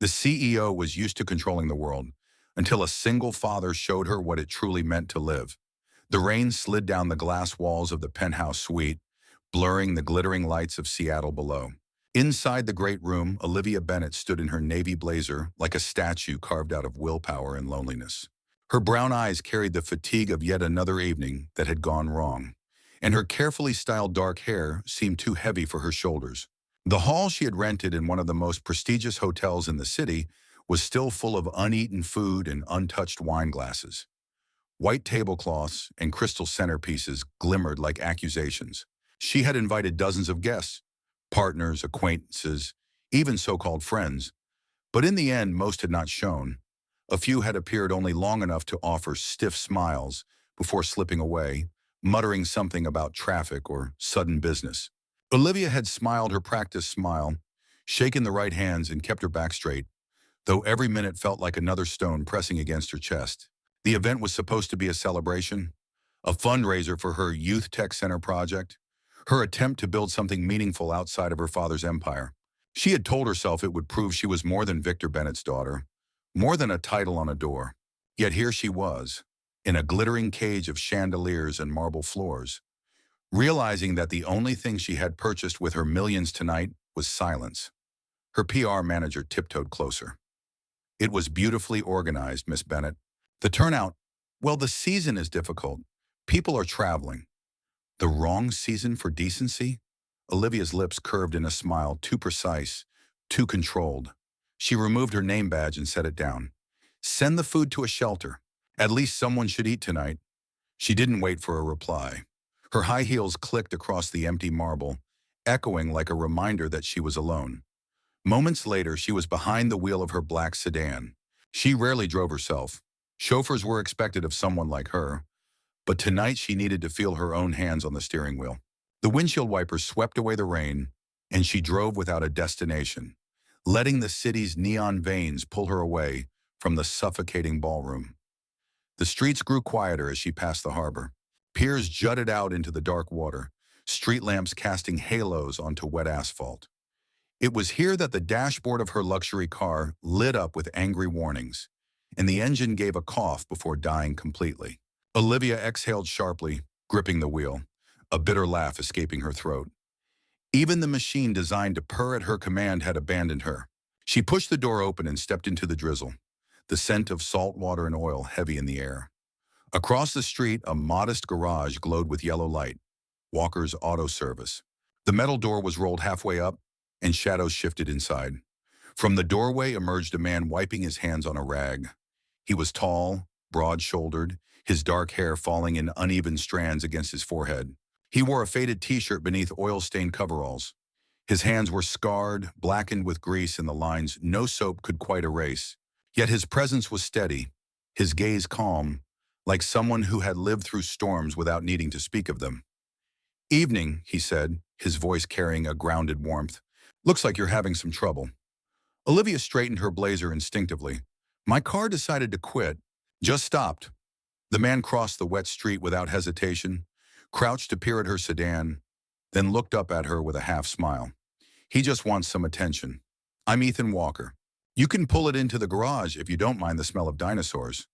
The CEO was used to controlling the world until a single father showed her what it truly meant to live. The rain slid down the glass walls of the penthouse suite, blurring the glittering lights of Seattle below. Inside the great room, Olivia Bennet stood in her navy blazer like a statue carved out of willpower and loneliness. Her brown eyes carried the fatigue of yet another evening that had gone wrong, and her carefully styled dark hair seemed too heavy for her shoulders. The hall she had rented in one of the most prestigious hotels in the city was still full of uneaten food and untouched wine glasses. White tablecloths and crystal centerpieces glimmered like accusations. She had invited dozens of guests, partners, acquaintances, even so-called friends, but in the end most had not shown. A few had appeared only long enough to offer stiff smiles before slipping away, muttering something about traffic or sudden business. Olivia had smiled her practiced smile, shaken the right hands and kept her back straight, though every minute felt like another stone pressing against her chest. The event was supposed to be a celebration, a fundraiser for her Youth Tech Center project, her attempt to build something meaningful outside of her father's empire. She had told herself it would prove she was more than Victor Bennett's daughter, more than a title on a door. Yet here she was, in a glittering cage of chandeliers and marble floors, realizing that the only thing she had purchased with her millions tonight was silence. Her PR manager tiptoed closer. "It was beautifully organized, Miss Bennett. The turnout, well, the season is difficult. People are traveling." The wrong season for decency? Olivia's lips curved in a smile too precise, too controlled. She removed her name badge and set it down. "Send the food to a shelter. At least someone should eat tonight." She didn't wait for a reply. Her high heels clicked across the empty marble, echoing like a reminder that she was alone. Moments later, she was behind the wheel of her black sedan. She rarely drove herself. Chauffeurs were expected of someone like her, but tonight she needed to feel her own hands on the steering wheel. The windshield wipers swept away the rain, and she drove without a destination, letting the city's neon veins pull her away from the suffocating ballroom. The streets grew quieter as she passed the harbor. Piers jutted out into the dark water, street lamps casting halos onto wet asphalt. It was here that the dashboard of her luxury car lit up with angry warnings, and the engine gave a cough before dying completely. Olivia exhaled sharply, gripping the wheel, a bitter laugh escaping her throat. Even the machine designed to purr at her command had abandoned her. She pushed the door open and stepped into the drizzle, the scent of salt water and oil heavy in the air. Across the street, a modest garage glowed with yellow light, Walker's Auto Service. The metal door was rolled halfway up, and shadows shifted inside. From the doorway emerged a man wiping his hands on a rag. He was tall, broad-shouldered, his dark hair falling in uneven strands against his forehead. He wore a faded t-shirt beneath oil-stained coveralls. His hands were scarred, blackened with grease in the lines no soap could quite erase. Yet his presence was steady, his gaze calm, like someone who had lived through storms without needing to speak of them. "Evening," he said, his voice carrying a grounded warmth. "Looks like you're having some trouble." Olivia straightened her blazer instinctively. "My car decided to quit. Just stopped." The man crossed the wet street without hesitation, crouched to peer at her sedan, then looked up at her with a half smile. "He just wants some attention. I'm Ethan Walker. You can pull it into the garage if you don't mind the smell of dinosaurs."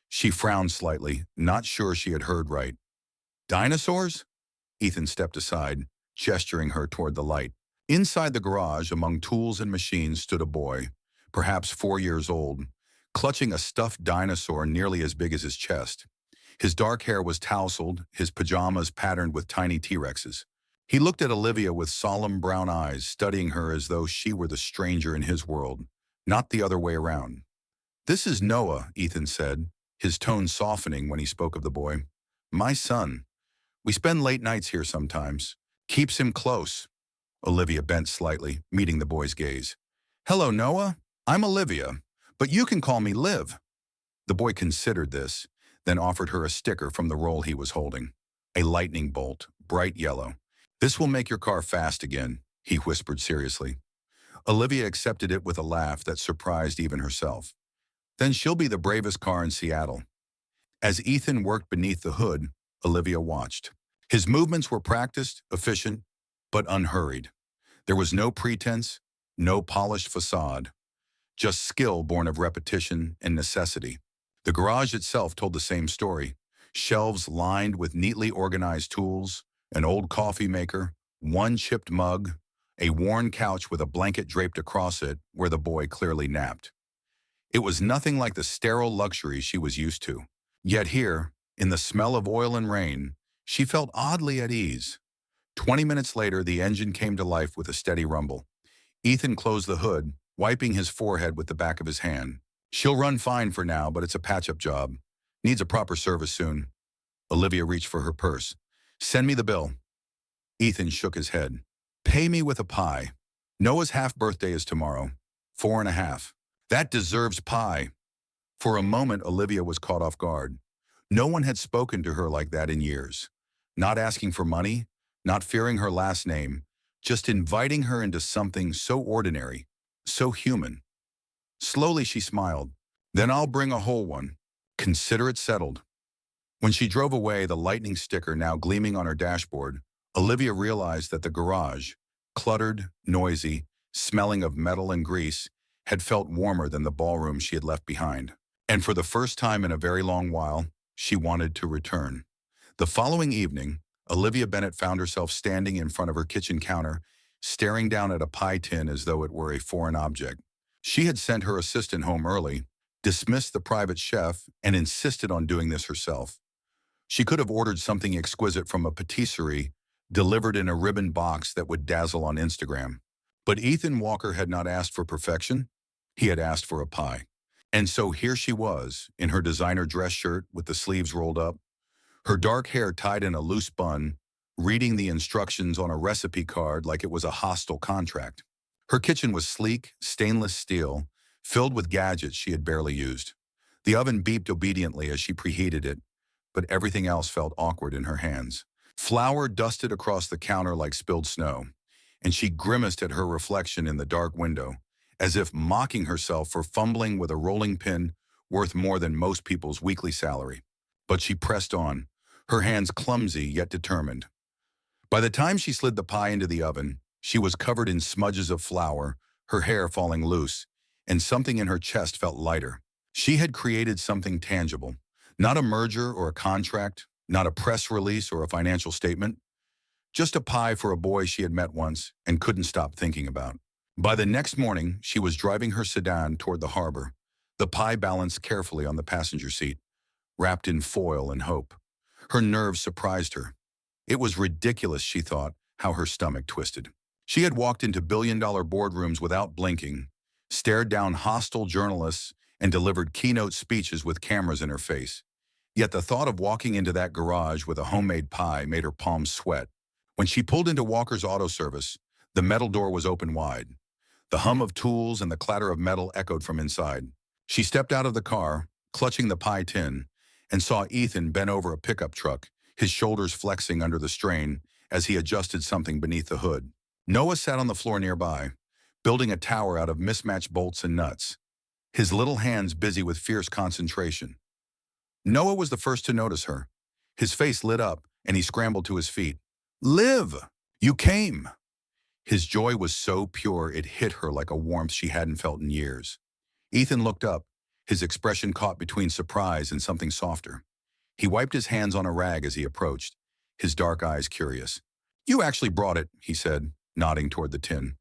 She frowned slightly, not sure she had heard right. "Dinosaurs?" Ethan stepped aside, gesturing her toward the light. Inside the garage, among tools and machines, stood a boy, perhaps 4 years old, clutching a stuffed dinosaur nearly as big as his chest. His dark hair was tousled, his pajamas patterned with tiny T-Rexes. He looked at Olivia with solemn brown eyes, studying her as though she were the stranger in his world, not the other way around. "This is Noah," Ethan said, his tone softening when he spoke of the boy. "My son. We spend late nights here sometimes. Keeps him close." Olivia bent slightly, meeting the boy's gaze. "Hello, Noah. I'm Olivia, but you can call me Liv." The boy considered this, then offered her a sticker from the roll he was holding. A lightning bolt, bright yellow. "This will make your car fast again," he whispered seriously. Olivia accepted it with a laugh that surprised even herself. "Then she'll be the bravest car in Seattle." As Ethan worked beneath the hood, Olivia watched. His movements were practiced, efficient, but unhurried. There was no pretense, no polished facade, just skill born of repetition and necessity. The garage itself told the same story. Shelves lined with neatly organized tools, an old coffee maker, one chipped mug, a worn couch with a blanket draped across it where the boy clearly napped. It was nothing like the sterile luxury she was used to. Yet here, in the smell of oil and rain, she felt oddly at ease. 20 minutes later, the engine came to life with a steady rumble. Ethan closed the hood, wiping his forehead with the back of his hand. She'll run fine for now, but it's a patch-up job. Needs a proper service soon. Olivia reached for her purse. Send me the bill. Ethan shook his head. Pay me with a pie. Noah's half-birthday is tomorrow. 4.5. That deserves pie. For a moment, Olivia was caught off guard. No one had spoken to her like that in years. Not asking for money, not fearing her last name, just inviting her into something so ordinary, so human. Slowly she smiled. Then I'll bring a whole one. Consider it settled. When she drove away, the lightning sticker now gleaming on her dashboard, Olivia realized that the garage, cluttered, noisy, smelling of metal and grease, had felt warmer than the ballroom she had left behind. And for the first time in a very long while, she wanted to return. The following evening, Olivia Bennett found herself standing in front of her kitchen counter, staring down at a pie tin as though it were a foreign object. She had sent her assistant home early, dismissed the private chef, and insisted on doing this herself. She could have ordered something exquisite from a patisserie, delivered in a ribbon box that would dazzle on Instagram. But Ethan Walker had not asked for perfection. He had asked for a pie. And so here she was, in her designer dress shirt with the sleeves rolled up, her dark hair tied in a loose bun, reading the instructions on a recipe card like it was a hostile contract. Her kitchen was sleek, stainless steel, filled with gadgets she had barely used. The oven beeped obediently as she preheated it, but everything else felt awkward in her hands. Flour dusted across the counter like spilled snow, and she grimaced at her reflection in the dark window, as if mocking herself for fumbling with a rolling pin worth more than most people's weekly salary. But she pressed on, her hands clumsy yet determined. By the time she slid the pie into the oven, she was covered in smudges of flour, her hair falling loose, and something in her chest felt lighter. She had created something tangible, not a merger or a contract, not a press release or a financial statement, just a pie for a boy she had met once and couldn't stop thinking about. By the next morning, she was driving her sedan toward the harbor, the pie balanced carefully on the passenger seat, wrapped in foil and hope. Her nerves surprised her. It was ridiculous, she thought, how her stomach twisted. She had walked into billion-dollar boardrooms without blinking, stared down hostile journalists, and delivered keynote speeches with cameras in her face. Yet the thought of walking into that garage with a homemade pie made her palms sweat. When she pulled into Walker's Auto Service, the metal door was open wide. The hum of tools and the clatter of metal echoed from inside. She stepped out of the car, clutching the pie tin, and saw Ethan bent over a pickup truck, his shoulders flexing under the strain as he adjusted something beneath the hood. Noah sat on the floor nearby, building a tower out of mismatched bolts and nuts, his little hands busy with fierce concentration. Noah was the first to notice her. His face lit up, and he scrambled to his feet. "Liv! You came!" His joy was so pure it hit her like a warmth she hadn't felt in years. Ethan looked up, his expression caught between surprise and something softer. He wiped his hands on a rag as he approached, his dark eyes curious. "You actually brought it," he said, nodding toward the tin.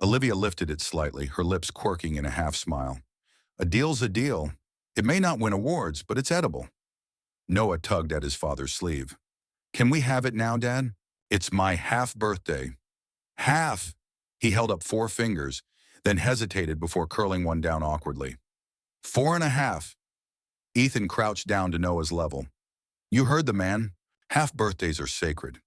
Olivia lifted it slightly, her lips quirking in a half-smile. "A deal's a deal. It may not win awards, but it's edible." Noah tugged at his father's sleeve. "Can we have it now, Dad? It's my half-birthday." "Half!" He held up 4 fingers, then hesitated before curling one down awkwardly. 4.5. Ethan crouched down to Noah's level. "You heard the man. Half-birthdays are sacred."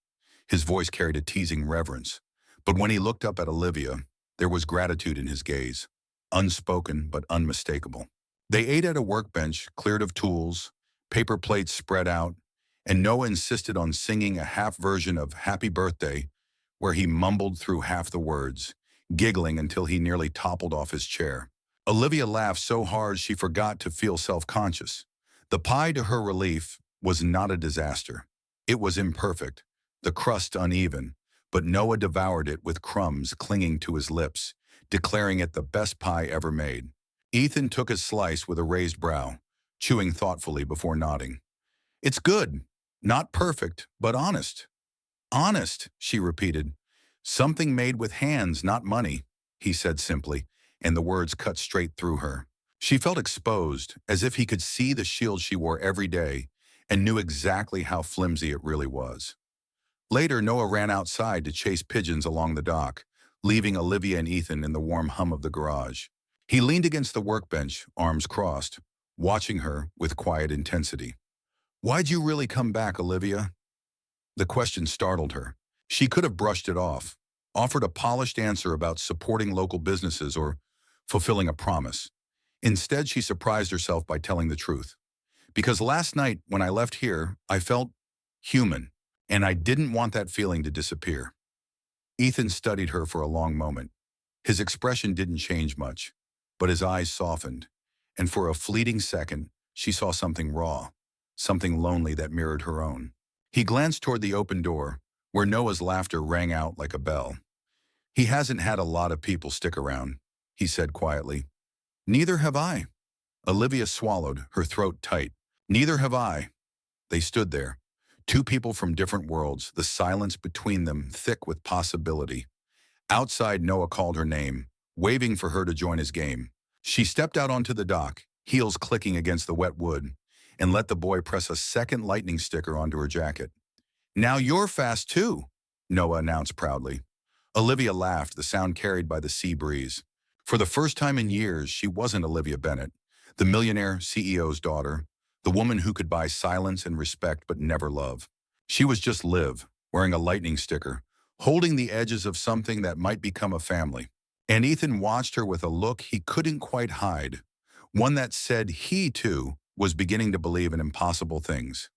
His voice carried a teasing reverence. But when he looked up at Olivia, there was gratitude in his gaze, unspoken but unmistakable. They ate at a workbench cleared of tools, paper plates spread out, and Noah insisted on singing a half version of Happy Birthday, where he mumbled through half the words, giggling until he nearly toppled off his chair. Olivia laughed so hard she forgot to feel self-conscious. The pie, to her relief, was not a disaster. It was imperfect, the crust uneven, but Noah devoured it with crumbs clinging to his lips, declaring it the best pie ever made. Ethan took his slice with a raised brow, chewing thoughtfully before nodding. It's good. Not perfect, but honest. Honest, she repeated. Something made with hands, not money, he said simply, and the words cut straight through her. She felt exposed, as if he could see the shield she wore every day and knew exactly how flimsy it really was. Later, Noah ran outside to chase pigeons along the dock, leaving Olivia and Ethan in the warm hum of the garage. He leaned against the workbench, arms crossed, watching her with quiet intensity. Why'd you really come back, Olivia? The question startled her. She could have brushed it off, offered a polished answer about supporting local businesses or fulfilling a promise. Instead, she surprised herself by telling the truth. Because last night, when I left here, I felt human, and I didn't want that feeling to disappear. Ethan studied her for a long moment. His expression didn't change much, but his eyes softened, and for a fleeting second, she saw something raw, something lonely that mirrored her own. He glanced toward the open door, where Noah's laughter rang out like a bell. He hasn't had a lot of people stick around, he said quietly. Neither have I. Olivia swallowed, her throat tight. Neither have I. They stood there, two people from different worlds, the silence between them thick with possibility. Outside, Noah called her name, waving for her to join his game. She stepped out onto the dock, heels clicking against the wet wood, and let the boy press a second lightning sticker onto her jacket. Now you're fast too, Noah announced proudly. Olivia laughed, the sound carried by the sea breeze. For the first time in years, she wasn't Olivia Bennett, the millionaire CEO's daughter, the woman who could buy silence and respect but never love. She was just Liv, wearing a lightning sticker, holding the edges of something that might become a family. And Ethan watched her with a look he couldn't quite hide, one that said he, too, was beginning to believe in impossible things.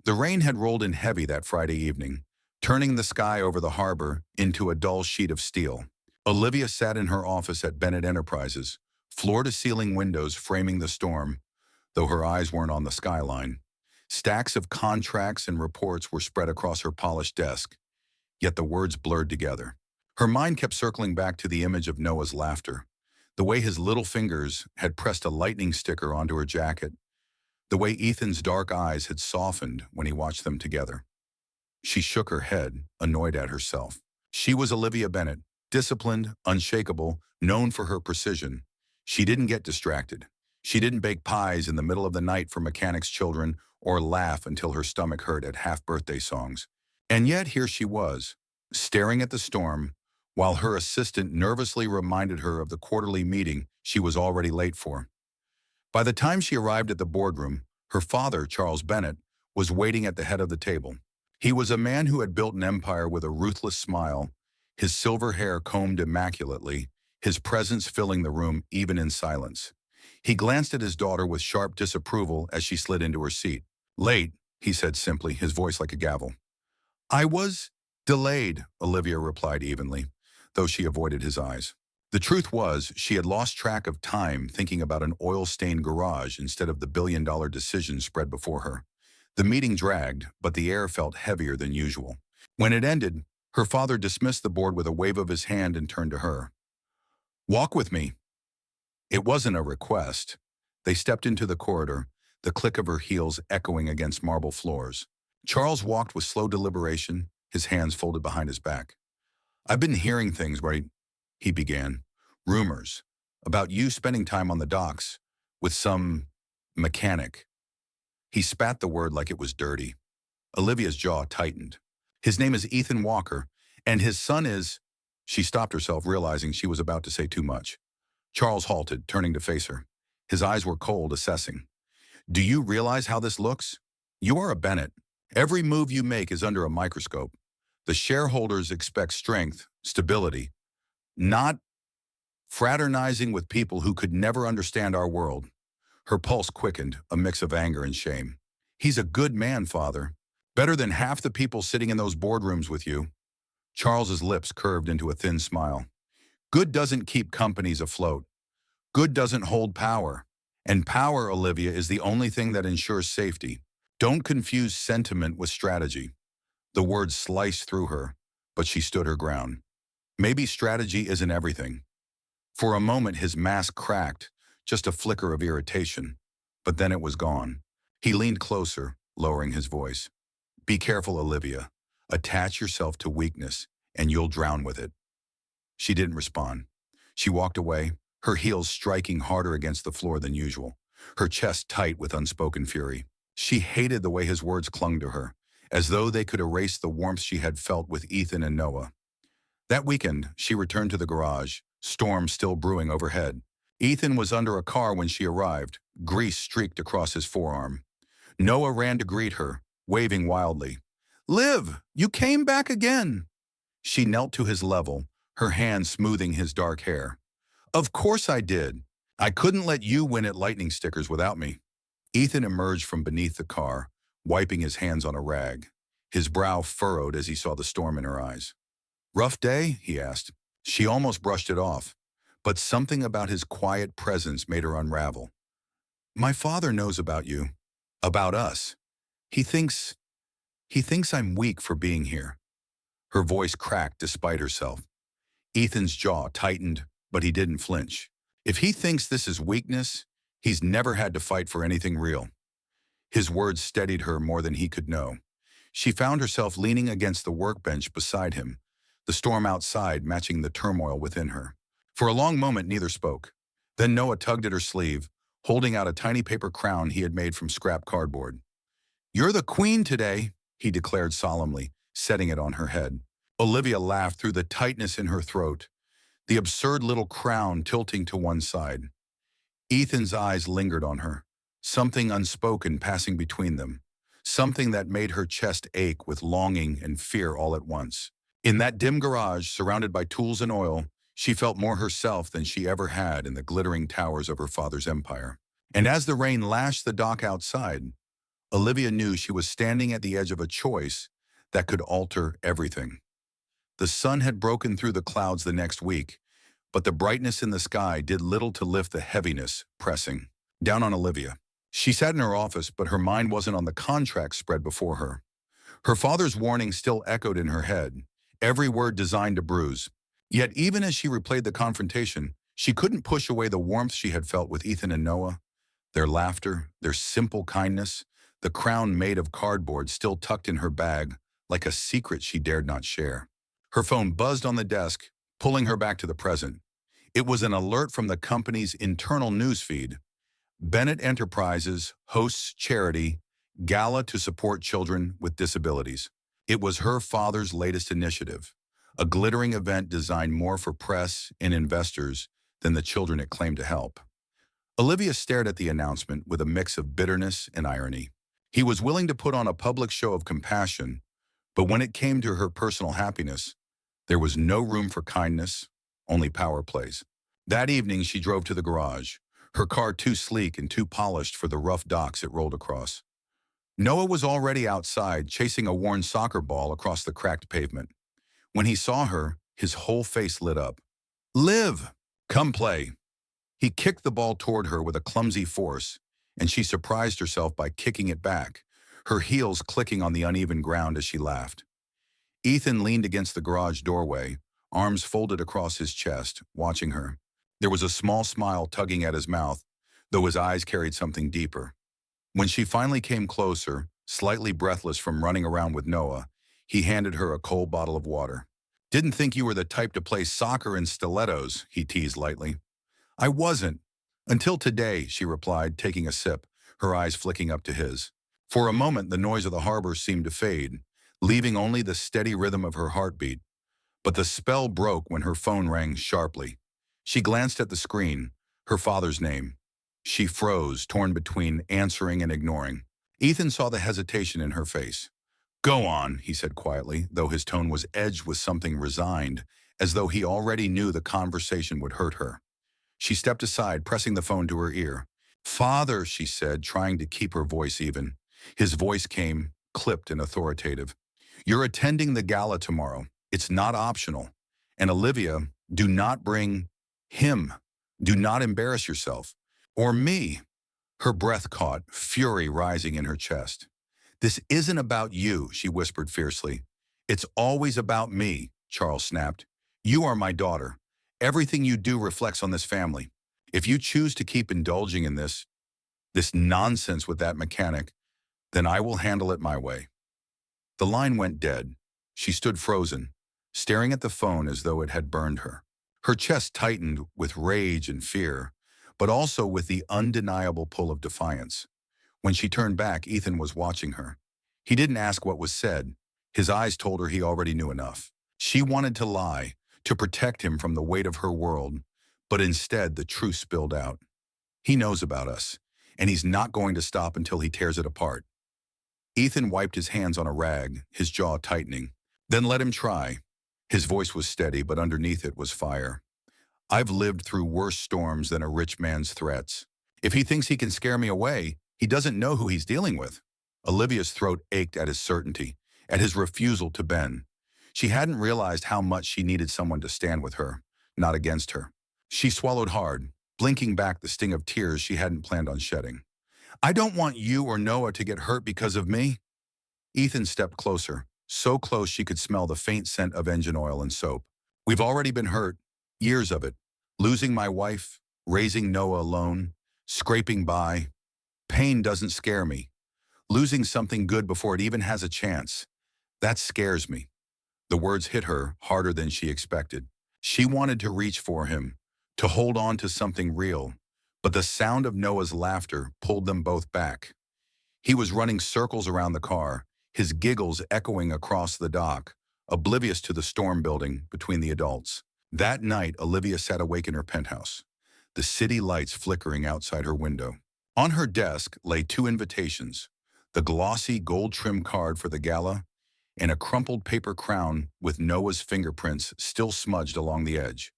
The rain had rolled in heavy that Friday evening, turning the sky over the harbor into a dull sheet of steel. Olivia sat in her office at Bennett Enterprises, floor-to-ceiling windows framing the storm, though her eyes weren't on the skyline. Stacks of contracts and reports were spread across her polished desk, yet the words blurred together. Her mind kept circling back to the image of Noah's laughter, the way his little fingers had pressed a lightning sticker onto her jacket, the way Ethan's dark eyes had softened when he watched them together. She shook her head, annoyed at herself. She was Olivia Bennett, disciplined, unshakable, known for her precision. She didn't get distracted. She didn't bake pies in the middle of the night for mechanics' children or laugh until her stomach hurt at half-birthday songs. And yet here she was, staring at the storm, while her assistant nervously reminded her of the quarterly meeting she was already late for. By the time she arrived at the boardroom, her father, Charles Bennett, was waiting at the head of the table. He was a man who had built an empire with a ruthless smile, his silver hair combed immaculately, his presence filling the room even in silence. He glanced at his daughter with sharp disapproval as she slid into her seat. Late, he said simply, his voice like a gavel. I was delayed, Olivia replied evenly, though she avoided his eyes. The truth was, she had lost track of time thinking about an oil-stained garage instead of the billion-dollar decision spread before her. The meeting dragged, but the air felt heavier than usual. When it ended, her father dismissed the board with a wave of his hand and turned to her. Walk with me. It wasn't a request. They stepped into the corridor, the click of her heels echoing against marble floors. Charles walked with slow deliberation, his hands folded behind his back. I've been hearing things, right? He began. Rumors about you spending time on the docks with some mechanic. He spat the word like it was dirty. Olivia's jaw tightened. His name is Ethan Walker, and his son is... She stopped herself, realizing she was about to say too much. Charles halted, turning to face her. His eyes were cold, assessing. Do you realize how this looks? You are a Bennett. Every move you make is under a microscope. The shareholders expect strength, stability, not fraternizing with people who could never understand our world. Her pulse quickened, a mix of anger and shame. He's a good man, Father. Better than half the people sitting in those boardrooms with you. Charles's lips curved into a thin smile. Good doesn't keep companies afloat. Good doesn't hold power. And power, Olivia, is the only thing that ensures safety. Don't confuse sentiment with strategy. The words sliced through her, but she stood her ground. Maybe strategy isn't everything, For a moment, his mask cracked, just a flicker of irritation. But then it was gone. He leaned closer, lowering his voice. Be careful, Olivia. Attach yourself to weakness, and you'll drown with it. She didn't respond. She walked away, her heels striking harder against the floor than usual, her chest tight with unspoken fury. She hated the way his words clung to her, as though they could erase the warmth she had felt with Ethan and Noah. That weekend, she returned to the garage, storm still brewing overhead. Ethan was under a car when she arrived, grease streaked across his forearm. Noah ran to greet her, waving wildly. Liv, you came back again. She knelt to his level, her hand smoothing his dark hair. Of course I did. I couldn't let you win at lightning stickers without me. Ethan emerged from beneath the car, wiping his hands on a rag. His brow furrowed as he saw the storm in her eyes. Rough day? He asked. She almost brushed it off, but something about his quiet presence made her unravel. My father knows about you. About us. He thinks I'm weak for being here. Her voice cracked despite herself. Ethan's jaw tightened, but he didn't flinch. If he thinks this is weakness, he's never had to fight for anything real. His words steadied her more than he could know. She found herself leaning against the workbench beside him, the storm outside matching the turmoil within her. For a long moment, neither spoke. Then Noah tugged at her sleeve, holding out a tiny paper crown he had made from scrap cardboard. You're the queen today, he declared solemnly, setting it on her head. Olivia laughed through the tightness in her throat, the absurd little crown tilting to one side. Ethan's eyes lingered on her, something unspoken passing between them, something that made her chest ache with longing and fear all at once. In that dim garage, surrounded by tools and oil, she felt more herself than she ever had in the glittering towers of her father's empire. And as the rain lashed the dock outside, Olivia knew she was standing at the edge of a choice that could alter everything. The sun had broken through the clouds the next week, but the brightness in the sky did little to lift the heaviness pressing down on Olivia. She sat in her office, but her mind wasn't on the contract spread before her. Her father's warning still echoed in her head, every word designed to bruise. Yet even as she replayed the confrontation, she couldn't push away the warmth she had felt with Ethan and Noah, their laughter, their simple kindness, the crown made of cardboard still tucked in her bag like a secret she dared not share. Her phone buzzed on the desk, pulling her back to the present. It was an alert from the company's internal newsfeed. Bennett Enterprises hosts charity gala to support children with disabilities. It was her father's latest initiative, a glittering event designed more for press and investors than the children it claimed to help. Olivia stared at the announcement with a mix of bitterness and irony. He was willing to put on a public show of compassion, but when it came to her personal happiness, there was no room for kindness, only power plays. That evening, she drove to the garage, her car too sleek and too polished for the rough docks it rolled across. Noah was already outside, chasing a worn soccer ball across the cracked pavement. When he saw her, his whole face lit up. Liv, come play. He kicked the ball toward her with a clumsy force, and she surprised herself by kicking it back, her heels clicking on the uneven ground as she laughed. Ethan leaned against the garage doorway, arms folded across his chest, watching her. There was a small smile tugging at his mouth, though his eyes carried something deeper. When she finally came closer, slightly breathless from running around with Noah, he handed her a cold bottle of water. Didn't think you were the type to play soccer in stilettos, he teased lightly. I wasn't. Until today, she replied, taking a sip, her eyes flicking up to his. For a moment, the noise of the harbor seemed to fade, leaving only the steady rhythm of her heartbeat. But the spell broke when her phone rang sharply. She glanced at the screen, her father's name. She froze, torn between answering and ignoring. Ethan saw the hesitation in her face. Go on, he said quietly, though his tone was edged with something resigned, as though he already knew the conversation would hurt her. She stepped aside, pressing the phone to her ear. Father, she said, trying to keep her voice even. His voice came, clipped and authoritative. You're attending the gala tomorrow. It's not optional. And Olivia, do not bring him. Do not embarrass yourself. Or me. Her breath caught, fury rising in her chest. This isn't about you, she whispered fiercely. It's always about me, Charles snapped. You are my daughter, Everything you do reflects on this family. If you choose to keep indulging in this nonsense with that mechanic, then I will handle it my way." The line went dead. She stood frozen, staring at the phone as though it had burned her. Her chest tightened with rage and fear, but also with the undeniable pull of defiance. When she turned back, Ethan was watching her. He didn't ask what was said. His eyes told her he already knew enough. She wanted to lie, to protect him from the weight of her world, but instead the truth spilled out. He knows about us, and he's not going to stop until he tears it apart. Ethan wiped his hands on a rag, his jaw tightening. "Then let him try." His voice was steady, but underneath it was fire. "I've lived through worse storms than a rich man's threats. If he thinks he can scare me away, he doesn't know who he's dealing with." Olivia's throat ached at his certainty, at his refusal to bend. She hadn't realized how much she needed someone to stand with her, not against her. She swallowed hard, blinking back the sting of tears she hadn't planned on shedding. "I don't want you or Noah to get hurt because of me." Ethan stepped closer, so close she could smell the faint scent of engine oil and soap. "We've already been hurt, years of it. Losing my wife, raising Noah alone, scraping by. Pain doesn't scare me. Losing something good before it even has a chance, that scares me." The words hit her harder than she expected. She wanted to reach for him, to hold on to something real, but the sound of Noah's laughter pulled them both back. He was running circles around the car, his giggles echoing across the dock, oblivious to the storm building between the adults. That night, Olivia sat awake in her penthouse, the city lights flickering outside her window. On her desk lay two invitations, the glossy gold-trimmed card for the gala and a crumpled paper crown with Noah's fingerprints still smudged along the edge.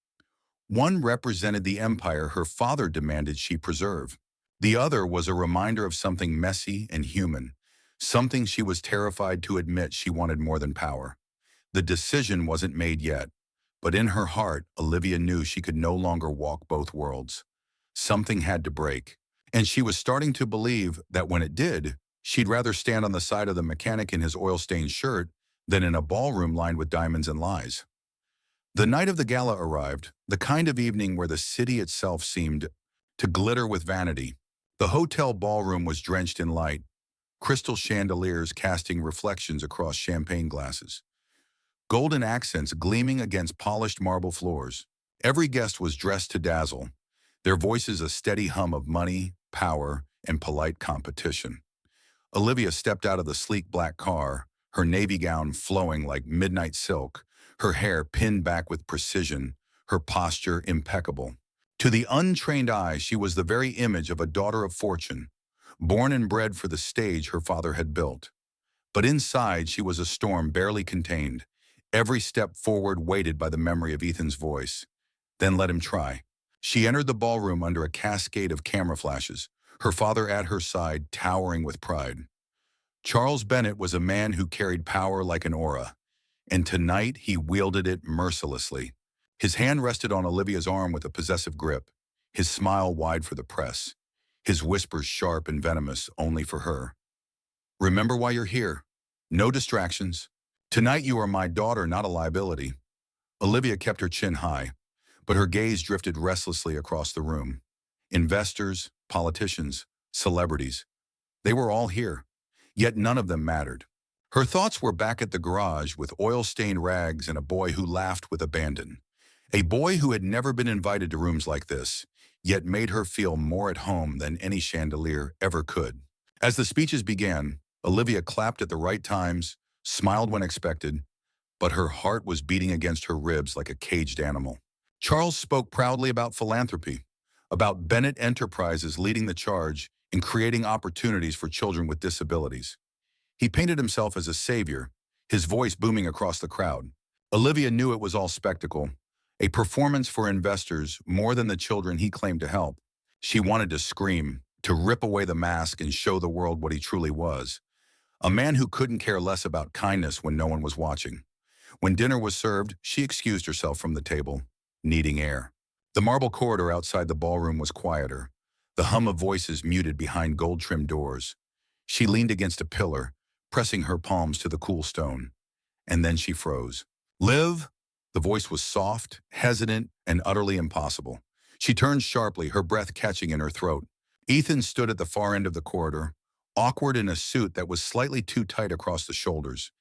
One represented the empire her father demanded she preserve. The other was a reminder of something messy and human, something she was terrified to admit she wanted more than power. The decision wasn't made yet, but in her heart, Olivia knew she could no longer walk both worlds. Something had to break, and she was starting to believe that when it did, she'd rather stand on the side of the mechanic in his oil-stained shirt than in a ballroom lined with diamonds and lies. The night of the gala arrived, the kind of evening where the city itself seemed to glitter with vanity. The hotel ballroom was drenched in light, crystal chandeliers casting reflections across champagne glasses, golden accents gleaming against polished marble floors. Every guest was dressed to dazzle, their voices a steady hum of money, power, and polite competition. Olivia stepped out of the sleek black car, her navy gown flowing like midnight silk, her hair pinned back with precision, her posture impeccable. To the untrained eye, she was the very image of a daughter of fortune, born and bred for the stage her father had built. But inside, she was a storm barely contained, every step forward weighted by the memory of Ethan's voice. "Then let him try." She entered the ballroom under a cascade of camera flashes, her father at her side, towering with pride. Charles Bennett was a man who carried power like an aura, and tonight he wielded it mercilessly. His hand rested on Olivia's arm with a possessive grip, his smile wide for the press, his whispers sharp and venomous only for her. "Remember why you're here. No distractions. Tonight you are my daughter, not a liability." Olivia kept her chin high, but her gaze drifted restlessly across the room. Investors, politicians, celebrities. They were all here, yet none of them mattered. Her thoughts were back at the garage with oil-stained rags and a boy who laughed with abandon. A boy who had never been invited to rooms like this, yet made her feel more at home than any chandelier ever could. As the speeches began, Olivia clapped at the right times, smiled when expected, but her heart was beating against her ribs like a caged animal. Charles spoke proudly about philanthropy, about Bennett Enterprises leading the charge in creating opportunities for children with disabilities. He painted himself as a savior, his voice booming across the crowd. Olivia knew it was all spectacle, a performance for investors more than the children he claimed to help. She wanted to scream, to rip away the mask and show the world what he truly was. A man who couldn't care less about kindness when no one was watching. When dinner was served, she excused herself from the table, needing air. The marble corridor outside the ballroom was quieter, the hum of voices muted behind gold-trimmed doors. She leaned against a pillar, pressing her palms to the cool stone. And then she froze. "Liv, The voice was soft, hesitant, and utterly impossible. She turned sharply, her breath catching in her throat. Ethan stood at the far end of the corridor, awkward in a suit that was slightly too tight across the shoulders,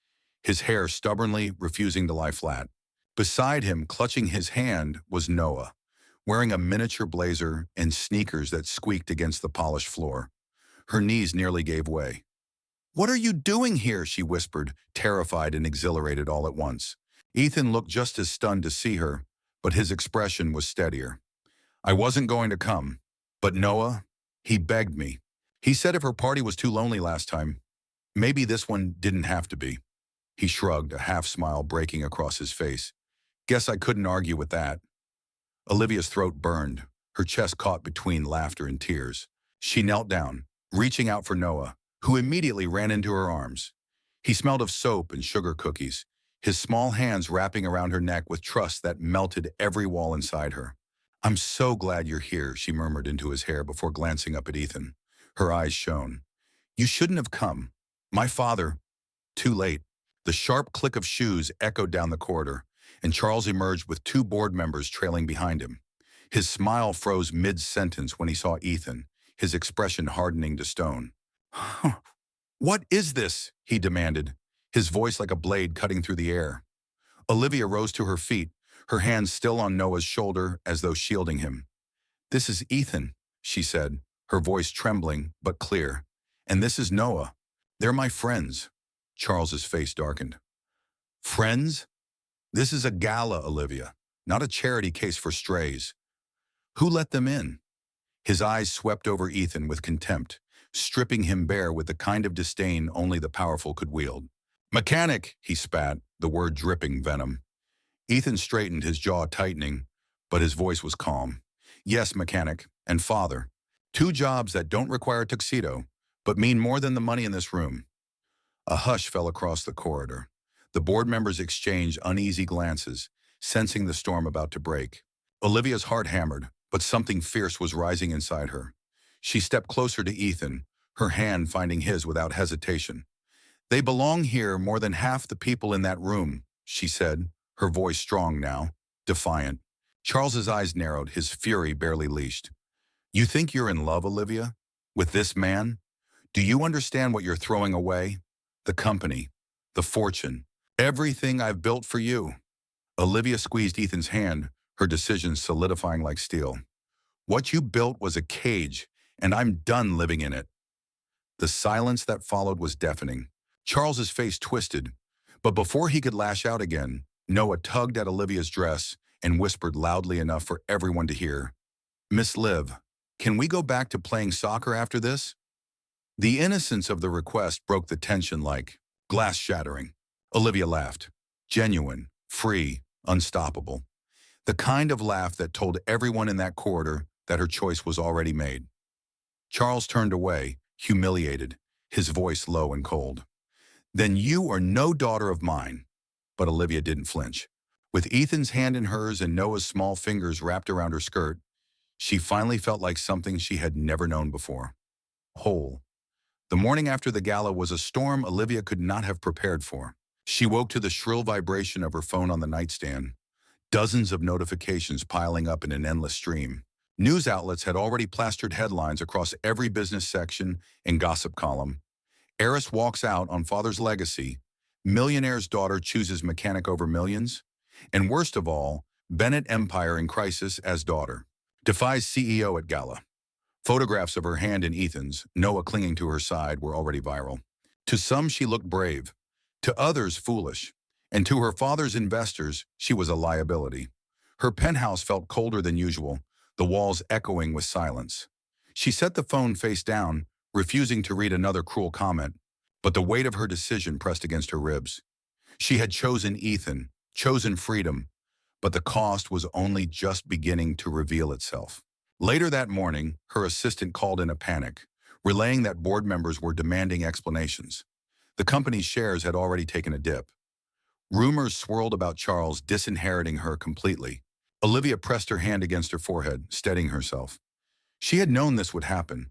his hair stubbornly refusing to lie flat. Beside him, clutching his hand, was Noah, wearing a miniature blazer and sneakers that squeaked against the polished floor. Her knees nearly gave way. "What are you doing here?" she whispered, terrified and exhilarated all at once. Ethan looked just as stunned to see her, but his expression was steadier. "I wasn't going to come, but Noah, he begged me. He said if her party was too lonely last time, maybe this one didn't have to be." He shrugged, a half-smile breaking across his face. "Guess I couldn't argue with that." Olivia's throat burned, her chest caught between laughter and tears. She knelt down, reaching out for Noah, who immediately ran into her arms. He smelled of soap and sugar cookies, his small hands wrapping around her neck with trust that melted every wall inside her. "I'm so glad you're here," she murmured into his hair before glancing up at Ethan. Her eyes shone. "You shouldn't have come. My father—" Too late. The sharp click of shoes echoed down the corridor, and Charles emerged with two board members trailing behind him. His smile froze mid-sentence when he saw Ethan, his expression hardening to stone. "What is this?" he demanded, his voice like a blade cutting through the air. Olivia rose to her feet, her hands still on Noah's shoulder as though shielding him. "This is Ethan," she said, her voice trembling but clear. "And this is Noah. They're my friends." Charles's face darkened. "Friends? This is a gala, Olivia, not a charity case for strays. Who let them in?" His eyes swept over Ethan with contempt, stripping him bare with the kind of disdain only the powerful could wield. "Mechanic," he spat, the word dripping venom. Ethan straightened, his jaw tightening, but his voice was calm. "Yes, mechanic, and father. Two jobs that don't require a tuxedo, but mean more than the money in this room." A hush fell across the corridor. The board members exchanged uneasy glances, sensing the storm about to break. Olivia's heart hammered, but something fierce was rising inside her. She stepped closer to Ethan, her hand finding his without hesitation. "They belong here more than half the people in that room," she said, her voice strong now, defiant. Charles's eyes narrowed, his fury barely leashed. "You think you're in love, Olivia? With this man? Do you understand what you're throwing away? The company, the fortune, everything I've built for you." Olivia squeezed Ethan's hand, her decision solidifying like steel. "What you built was a cage, and I'm done living in it." The silence that followed was deafening. Charles's face twisted, but before he could lash out again, Noah tugged at Olivia's dress and whispered loudly enough for everyone to hear, "Miss Liv, can we go back to playing soccer after this?" The innocence of the request broke the tension like glass shattering. Olivia laughed, genuine, free, unstoppable. The kind of laugh that told everyone in that corridor that her choice was already made. Charles turned away, humiliated, his voice low and cold. "Then you are no daughter of mine." But Olivia didn't flinch. With Ethan's hand in hers and Noah's small fingers wrapped around her skirt, she finally felt like something she had never known before. Whole. The morning after the gala was a storm Olivia could not have prepared for. She woke to the shrill vibration of her phone on the nightstand, dozens of notifications piling up in an endless stream. News outlets had already plastered headlines across every business section and gossip column. Heiress walks out on father's legacy. Millionaire's daughter chooses mechanic over millions. And worst of all, Bennett empire in crisis as daughter. Defies CEO at gala. Photographs of her hand in Ethan's, Noah clinging to her side, were already viral. To some, she looked brave. To others, foolish. And to her father's investors, she was a liability. Her penthouse felt colder than usual, the walls echoing with silence. She set the phone face down, refusing to read another cruel comment, but the weight of her decision pressed against her ribs. She had chosen Ethan, chosen freedom, but the cost was only just beginning to reveal itself. Later that morning, her assistant called in a panic, relaying that board members were demanding explanations. The company's shares had already taken a dip. Rumors swirled about Charles disinheriting her completely. Olivia pressed her hand against her forehead, steadying herself. She had known this would happen.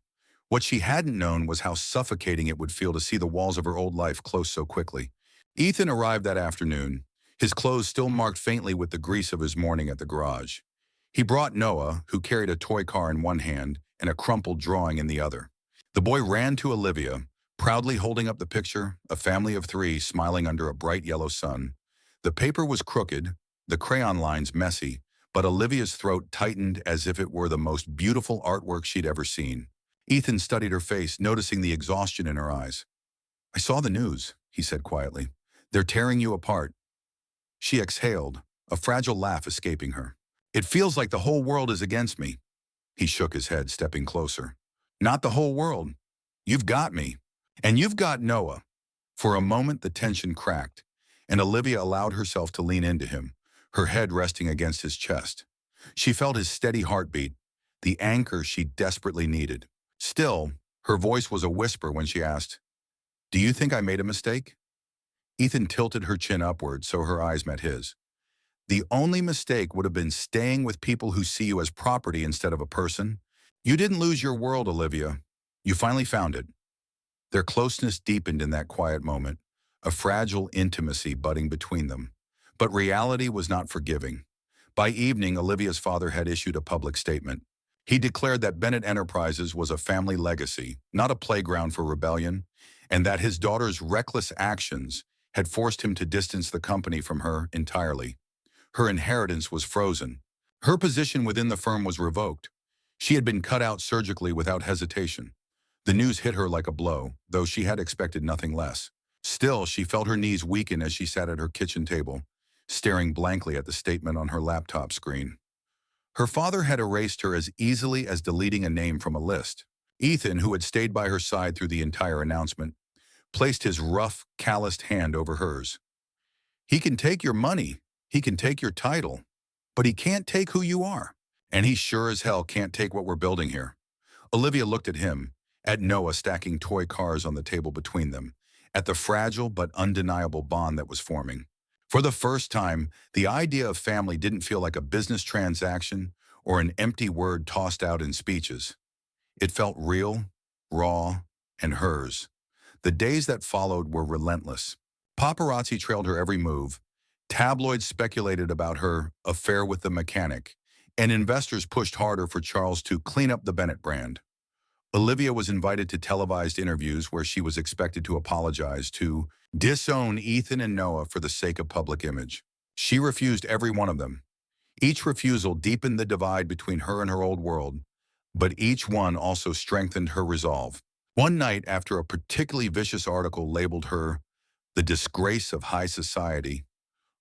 What she hadn't known was how suffocating it would feel to see the walls of her old life close so quickly. Ethan arrived that afternoon, his clothes still marked faintly with the grease of his morning at the garage. He brought Noah, who carried a toy car in one hand and a crumpled drawing in the other. The boy ran to Olivia, proudly holding up the picture, a family of three smiling under a bright yellow sun. The paper was crooked, the crayon lines messy, but Olivia's throat tightened as if it were the most beautiful artwork she'd ever seen. Ethan studied her face, noticing the exhaustion in her eyes. "I saw the news," he said quietly. "They're tearing you apart." She exhaled, a fragile laugh escaping her. "It feels like the whole world is against me." He shook his head, stepping closer. "Not the whole world. You've got me. And you've got Noah." For a moment, the tension cracked, and Olivia allowed herself to lean into him, her head resting against his chest. She felt his steady heartbeat, the anchor she desperately needed. Still, her voice was a whisper when she asked, "Do you think I made a mistake?" Ethan tilted her chin upward so her eyes met his. "The only mistake would have been staying with people who see you as property instead of a person. You didn't lose your world, Olivia. You finally found it." Their closeness deepened in that quiet moment, a fragile intimacy budding between them. But reality was not forgiving. By evening, Olivia's father had issued a public statement. He declared that Bennett Enterprises was a family legacy, not a playground for rebellion, and that his daughter's reckless actions had forced him to distance the company from her entirely. Her inheritance was frozen. Her position within the firm was revoked. She had been cut out surgically without hesitation. The news hit her like a blow, though she had expected nothing less. Still, she felt her knees weaken as she sat at her kitchen table, staring blankly at the statement on her laptop screen. Her father had erased her as easily as deleting a name from a list. Ethan, who had stayed by her side through the entire announcement, placed his rough, calloused hand over hers. "He can take your money, he can take your title, but he can't take who you are. And he sure as hell can't take what we're building here." Olivia looked at him, at Noah stacking toy cars on the table between them, at the fragile but undeniable bond that was forming. For the first time, the idea of family didn't feel like a business transaction or an empty word tossed out in speeches. It felt real, raw, and hers. The days that followed were relentless. Paparazzi trailed her every move. Tabloids speculated about her affair with the mechanic, and investors pushed harder for Charles to clean up the Bennett brand. Olivia was invited to televised interviews where she was expected to apologize, to disown Ethan and Noah for the sake of public image. She refused every one of them. Each refusal deepened the divide between her and her old world, but each one also strengthened her resolve. One night, after a particularly vicious article labeled her the disgrace of high society,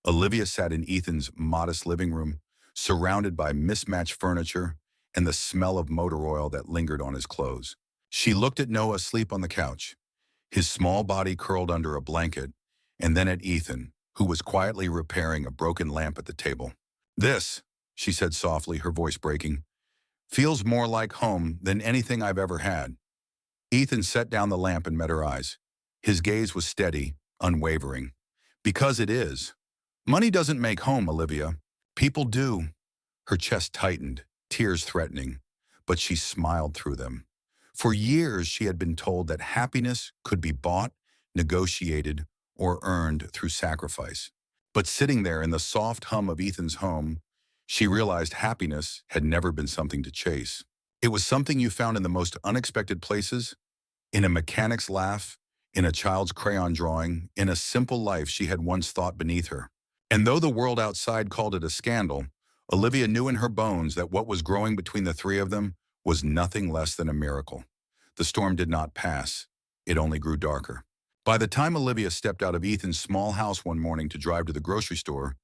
Olivia sat in Ethan's modest living room, surrounded by mismatched furniture and the smell of motor oil that lingered on his clothes. She looked at Noah asleep on the couch, his small body curled under a blanket, and then at Ethan, who was quietly repairing a broken lamp at the table. "This," she said softly, her voice breaking, "feels more like home than anything I've ever had." Ethan set down the lamp and met her eyes. His gaze was steady, unwavering. "Because it is. Money doesn't make home, Olivia. People do." Her chest tightened, tears threatening, but she smiled through them. For years, she had been told that happiness could be bought, negotiated, or earned through sacrifice. But sitting there in the soft hum of Ethan's home, she realized happiness had never been something to chase. It was something you found in the most unexpected places, in a mechanic's laugh, in a child's crayon drawing, in a simple life she had once thought beneath her. And though the world outside called it a scandal, Olivia knew in her bones that what was growing between the three of them was nothing less than a miracle. The storm did not pass. It only grew darker. By the time Olivia stepped out of Ethan's small house one morning to drive to the grocery store,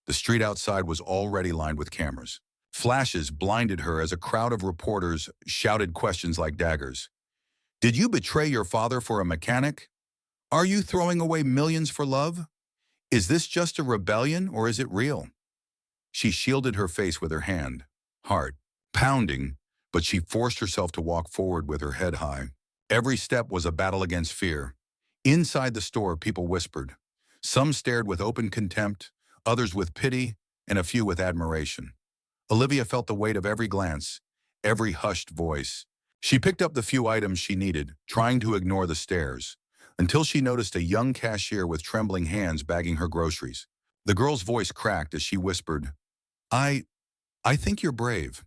the street outside was already lined with cameras. Flashes blinded her as a crowd of reporters shouted questions like daggers. "Did you betray your father for a mechanic? Are you throwing away millions for love? Is this just a rebellion or is it real?" She shielded her face with her hand, heart pounding, but she forced herself to walk forward with her head high. Every step was a battle against fear. Inside the store, people whispered. Some stared with open contempt, others with pity, and a few with admiration. Olivia felt the weight of every glance, every hushed voice. She picked up the few items she needed, trying to ignore the stares, until she noticed a young cashier with trembling hands bagging her groceries. The girl's voice cracked as she whispered, I, I think you're brave.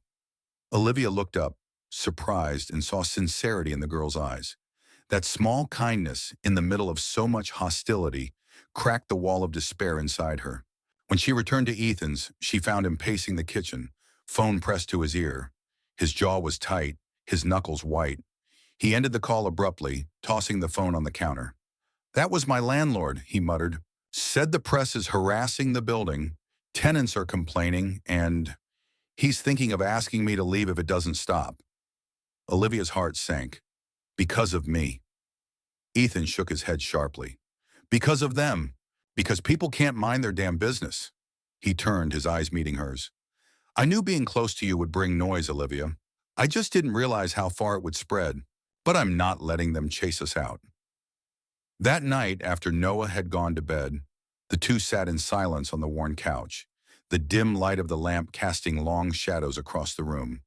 Olivia looked up, surprised, and saw sincerity in the girl's eyes. That small kindness in the middle of so much hostility cracked the wall of despair inside her. When she returned to Ethan's, she found him pacing the kitchen, phone pressed to his ear. His jaw was tight, his knuckles white. He ended the call abruptly, tossing the phone on the counter. That was my landlord, he muttered. Said the press is harassing the building, tenants are complaining, and he's thinking of asking me to leave if it doesn't stop. Olivia's heart sank. Because of me. Ethan shook his head sharply. Because of them. Because people can't mind their damn business. He turned, his eyes meeting hers. I knew being close to you would bring noise, Olivia. I just didn't realize how far it would spread. But I'm not letting them chase us out. That night, after Noah had gone to bed, the two sat in silence on the worn couch, the dim light of the lamp casting long shadows across the room.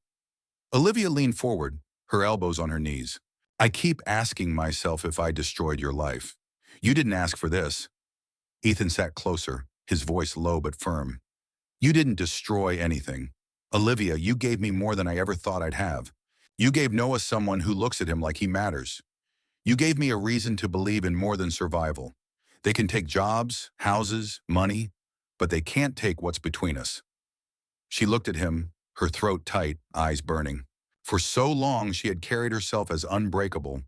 Olivia leaned forward, her elbows on her knees. I keep asking myself if I destroyed your life. You didn't ask for this. Ethan sat closer, his voice low but firm. You didn't destroy anything. Olivia, you gave me more than I ever thought I'd have. You gave Noah someone who looks at him like he matters. You gave me a reason to believe in more than survival. They can take jobs, houses, money, but they can't take what's between us. She looked at him, her throat tight, eyes burning. For so long she had carried herself as unbreakable,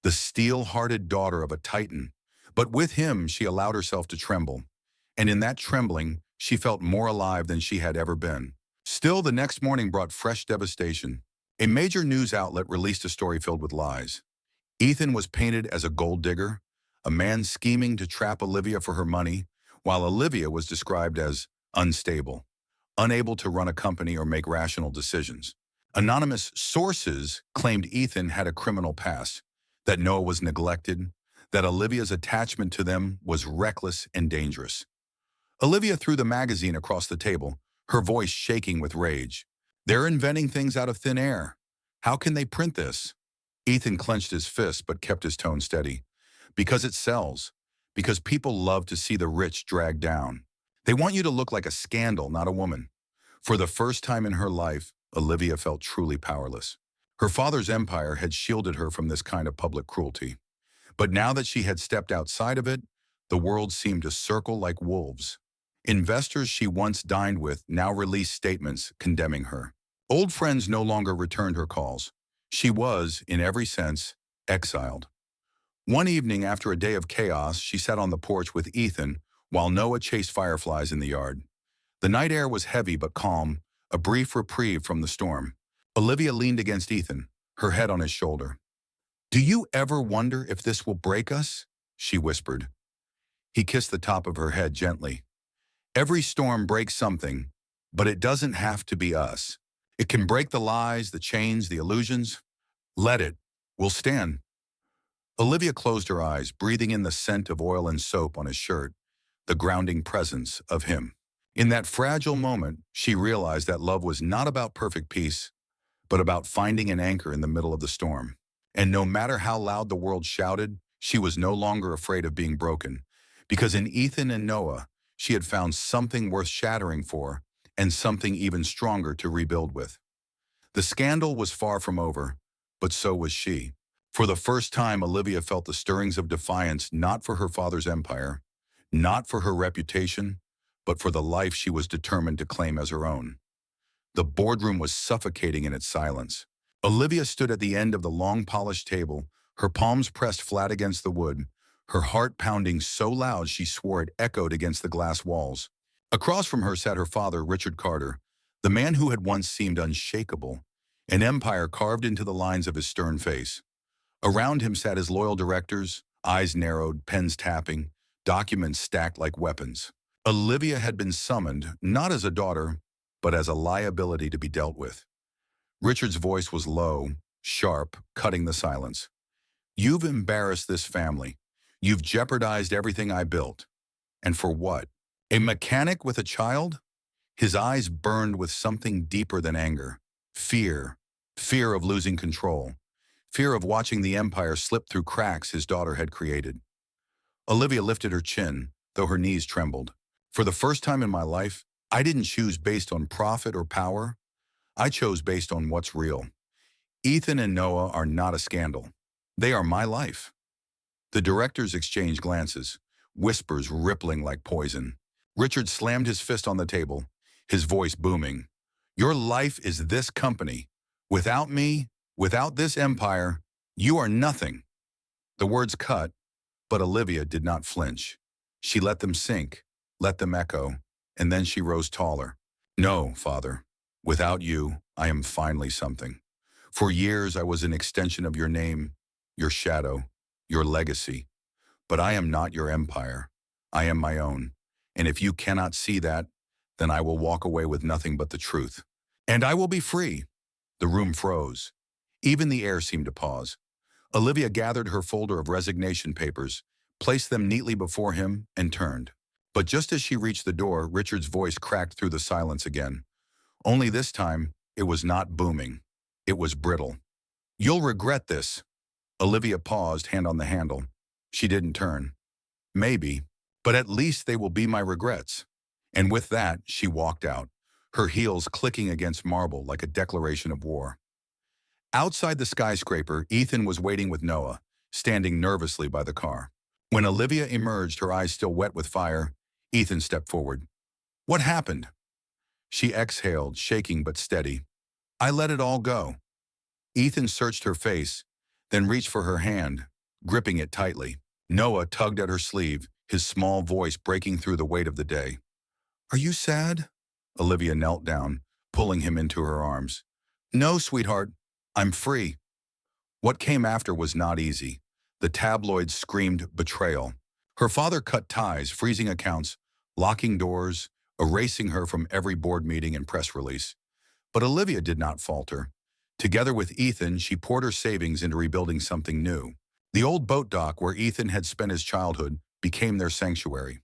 the steel-hearted daughter of a titan. But with him she allowed herself to tremble. And in that trembling, she felt more alive than she had ever been. Still, the next morning brought fresh devastation. A major news outlet released a story filled with lies. Ethan was painted as a gold digger, a man scheming to trap Olivia for her money, while Olivia was described as unstable, unable to run a company or make rational decisions. Anonymous sources claimed Ethan had a criminal past, that Noah was neglected, that Olivia's attachment to them was reckless and dangerous. Olivia threw the magazine across the table, her voice shaking with rage. They're inventing things out of thin air. How can they print this? Ethan clenched his fist but kept his tone steady. Because it sells. Because people love to see the rich dragged down. They want you to look like a scandal, not a woman. For the first time in her life, Olivia felt truly powerless. Her father's empire had shielded her from this kind of public cruelty. But now that she had stepped outside of it, the world seemed to circle like wolves. Investors she once dined with now released statements condemning her. Old friends no longer returned her calls. She was, in every sense, exiled. One evening after a day of chaos, she sat on the porch with Ethan while Noah chased fireflies in the yard. The night air was heavy but calm, a brief reprieve from the storm. Olivia leaned against Ethan, her head on his shoulder. Do you ever wonder if this will break us? She whispered. He kissed the top of her head gently. Every storm breaks something, but it doesn't have to be us. It can break the lies, the chains, the illusions. Let it. We'll stand. Olivia closed her eyes, breathing in the scent of oil and soap on his shirt, the grounding presence of him. In that fragile moment, she realized that love was not about perfect peace, but about finding an anchor in the middle of the storm. And no matter how loud the world shouted, she was no longer afraid of being broken, because in Ethan and Noah, she had found something worth shattering for and something even stronger to rebuild with. The scandal was far from over, but so was she. For the first time, Olivia felt the stirrings of defiance not for her father's empire, not for her reputation, but for the life she was determined to claim as her own. The boardroom was suffocating in its silence. Olivia stood at the end of the long polished table, her palms pressed flat against the wood, her heart pounding so loud she swore it echoed against the glass walls. Across from her sat her father, Richard Carter, the man who had once seemed unshakable, an empire carved into the lines of his stern face. Around him sat his loyal directors, eyes narrowed, pens tapping, documents stacked like weapons. Olivia had been summoned, not as a daughter, but as a liability to be dealt with. Richard's voice was low, sharp, cutting the silence. You've embarrassed this family. You've jeopardized everything I built. And for what? A mechanic with a child? His eyes burned with something deeper than anger. Fear. Fear of losing control. Fear of watching the empire slip through cracks his daughter had created. Olivia lifted her chin, though her knees trembled. For the first time in my life, I didn't choose based on profit or power. I chose based on what's real. Ethan and Noah are not a scandal. They are my life. The directors exchanged glances, whispers rippling like poison. Richard slammed his fist on the table, his voice booming. Your life is this company. Without me, without this empire, you are nothing. The words cut, but Olivia did not flinch. She let them sink, let them echo, and then she rose taller. No, Father. Without you, I am finally something. For years, I was an extension of your name, your shadow, your legacy. But I am not your empire. I am my own. And if you cannot see that, then I will walk away with nothing but the truth. And I will be free. The room froze. Even the air seemed to pause. Olivia gathered her folder of resignation papers, placed them neatly before him, and turned. But just as she reached the door, Richard's voice cracked through the silence again. Only this time, it was not booming. It was brittle. You'll regret this. Olivia paused, hand on the handle. She didn't turn. Maybe, but at least they will be my regrets. And with that, she walked out, her heels clicking against marble like a declaration of war. Outside the skyscraper, Ethan was waiting with Noah, standing nervously by the car. When Olivia emerged, her eyes still wet with fire, Ethan stepped forward. What happened? She exhaled, shaking but steady. I let it all go. Ethan searched her face, then reached for her hand, gripping it tightly. Noah tugged at her sleeve, his small voice breaking through the weight of the day. Are you sad? Olivia knelt down, pulling him into her arms. No, sweetheart. I'm free. What came after was not easy. The tabloids screamed betrayal. Her father cut ties, freezing accounts, locking doors, erasing her from every board meeting and press release. But Olivia did not falter. Together with Ethan, she poured her savings into rebuilding something new. The old boat dock where Ethan had spent his childhood became their sanctuary.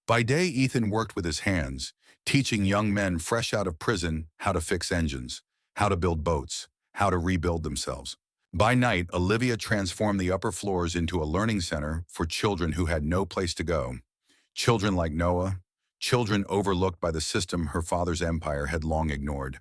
By day, Ethan worked with his hands, teaching young men fresh out of prison how to fix engines, how to build boats, how to rebuild themselves. By night, Olivia transformed the upper floors into a learning center for children who had no place to go. Children like Noah, children overlooked by the system her father's empire had long ignored.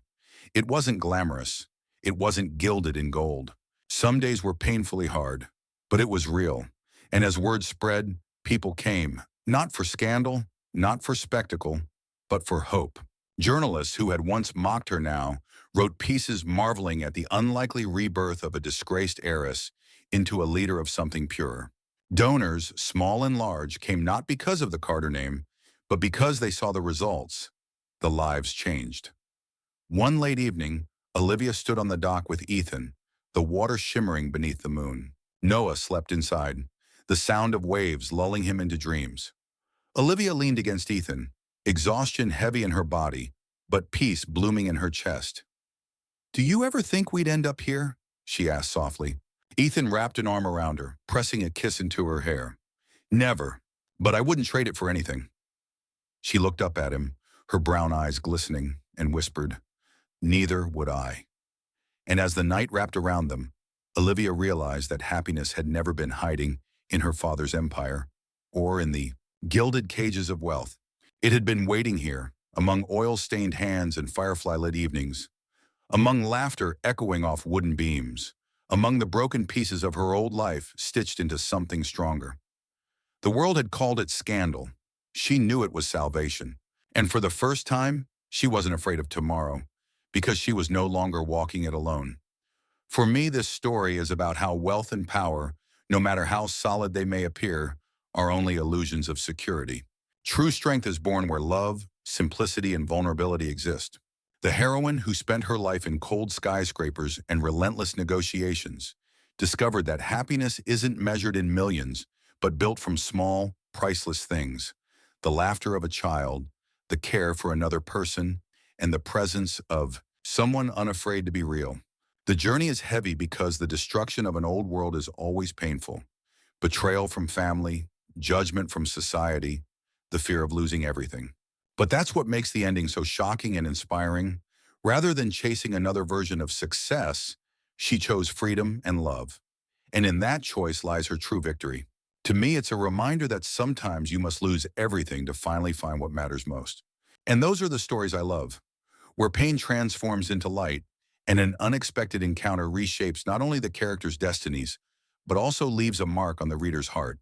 It wasn't glamorous. It wasn't gilded in gold. Some days were painfully hard, but it was real. And as word spread, people came, not for scandal, not for spectacle, but for hope. Journalists who had once mocked her now wrote pieces marveling at the unlikely rebirth of a disgraced heiress into a leader of something pure. Donors, small and large, came not because of the Carter name, but because they saw the results. The lives changed. One late evening, Olivia stood on the dock with Ethan, the water shimmering beneath the moon. Noah slept inside, the sound of waves lulling him into dreams. Olivia leaned against Ethan, exhaustion heavy in her body, but peace blooming in her chest. Do you ever think we'd end up here? She asked softly. Ethan wrapped an arm around her, pressing a kiss into her hair. Never, but I wouldn't trade it for anything. She looked up at him, her brown eyes glistening, and whispered, Neither would I. And as the night wrapped around them, Olivia realized that happiness had never been hiding in her father's empire or in the gilded cages of wealth. It had been waiting here, among oil-stained hands and firefly-lit evenings, among laughter echoing off wooden beams, among the broken pieces of her old life stitched into something stronger. The world had called it scandal. She knew it was salvation. And for the first time, she wasn't afraid of tomorrow, because she was no longer walking it alone. For me, this story is about how wealth and power, no matter how solid they may appear, are only illusions of security. True strength is born where love, simplicity, and vulnerability exist. The heroine who spent her life in cold skyscrapers and relentless negotiations discovered that happiness isn't measured in millions, but built from small, priceless things. The laughter of a child, the care for another person, and the presence of someone unafraid to be real. The journey is heavy because the destruction of an old world is always painful. Betrayal from family, judgment from society, the fear of losing everything. But that's what makes the ending so shocking and inspiring. Rather than chasing another version of success, she chose freedom and love. And in that choice lies her true victory. To me, it's a reminder that sometimes you must lose everything to finally find what matters most. And those are the stories I love, where pain transforms into light and an unexpected encounter reshapes not only the character's destinies, but also leaves a mark on the reader's heart.